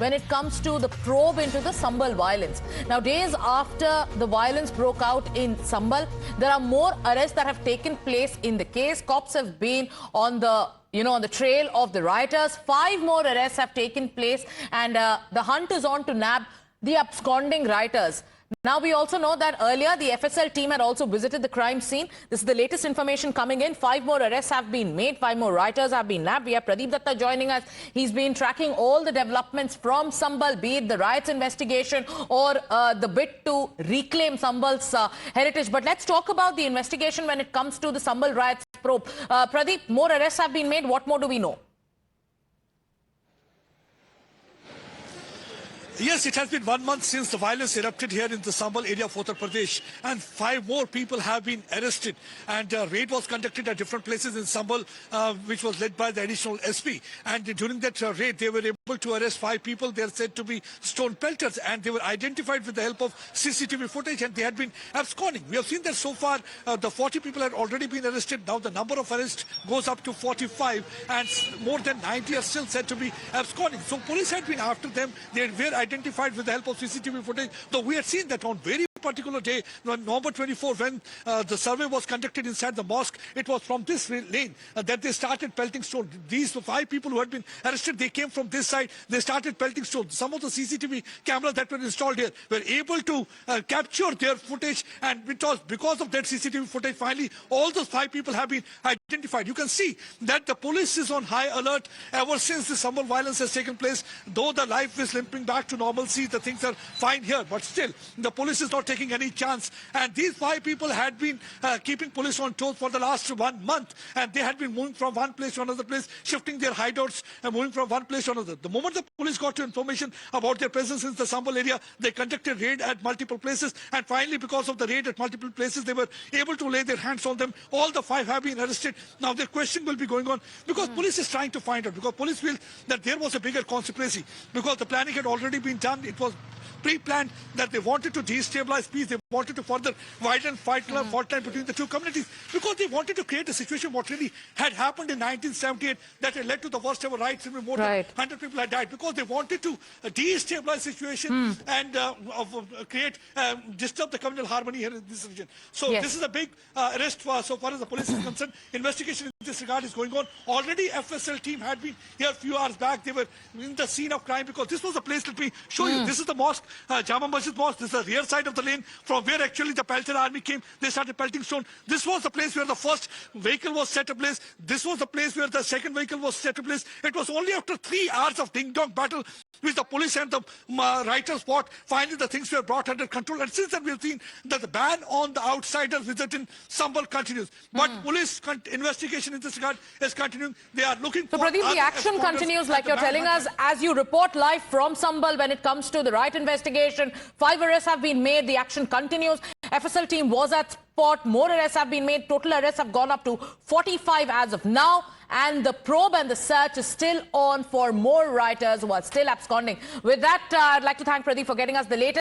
when it comes to the probe into the Sambhal violence. Now, days after the violence broke out in Sambhal, there are more arrests that have taken place in the case. Cops have been on the trail of the rioters. 5 more arrests have taken place, and the hunt is on to nab the absconding rioters. Now, we also know that earlier the FSL team had also visited the crime scene. This is the latest information coming in. 5 more arrests have been made. 5 more rioters have been nabbed. We have Pradeep Datta joining us. He's been tracking all the developments from Sambhal, be it the riots investigation or the bid to reclaim Sambhal's heritage. But let's talk about the investigation when it comes to the Sambhal riots probe. Pradeep, more arrests have been made. What more do we know? Yes, it has been 1 month since the violence erupted here in the Sambhal area of Uttar Pradesh, and 5 more people have been arrested. And a raid was conducted at different places in Sambhal, which was led by the additional SP. And during that raid, they were able to arrest 5 people. They are said to be stone pelters, and they were identified with the help of CCTV footage, and they had been absconding. We have seen that so far the 40 people had already been arrested. Now the number of arrests goes up to 45, and more than 90 are still said to be absconding. So police had been after them. They were identified with the help of CCTV footage, though we had seen that on very particular day, on November 24, when the survey was conducted inside the mosque, it was from this lane that they started pelting stone. These 5 people who had been arrested, they came from this side, they started pelting stone. Some of the CCTV cameras that were installed here were able to capture their footage, and because of that CCTV footage, finally all those 5 people have been identified. You can see that the police is on high alert ever since the Sambhal violence has taken place. Though the life is limping back to normalcy, the things are fine here, but still the police is not taking any chance. And these 5 people had been keeping police on toes for the last 1 month, and they had been moving from one place to another place, shifting their hideouts and moving from one place to another. The moment the police got to information about their presence in the Sambhal area, they conducted raid at multiple places, and finally, because of the raid at multiple places, they were able to lay their hands on them. All the 5 have been arrested. Now their question will be going on, because police is trying to find out, because police feel that there was a bigger conspiracy, because the planning had already been done. It was pre-planned that they wanted to destabilize peace. They wanted to further widen fault line between the two communities, because they wanted to create a situation what really had happened in 1978 that had led to the worst ever riots, and more than 100 people had died, because they wanted to destabilize the situation and disturb the communal harmony here in this region. So this is a big arrest so far as the police is concerned. Investigation in this regard is going on. Already FSL team had been here a few hours back. They were in the scene of crime, because this was the place. Let me show you. This is the mosque, Jama Masjid Mosque. This is the rear side of the lane from where actually the Pelter army came. They started pelting stone. This was the place where the first vehicle was set ablaze. This was the place where the second vehicle was set ablaze. It was only after 3 hours of ding-dong battle which the police and the rioters fought. Finally, the things were brought under control. And since then, we have seen that the ban on the outsiders visit in Sambhal continues. But police investigation in this regard is continuing. They are looking for... So, Pradeep, the action continues, like you're telling us, as you report live from Sambhal when it comes to the riot investigation. 5 arrests have been made. The action continues. FSL team was at spot. More arrests have been made. Total arrests have gone up to 45 as of now. And the probe and the search is still on for more rioters who are still absconding. With that, I'd like to thank Pradeep for getting us the latest.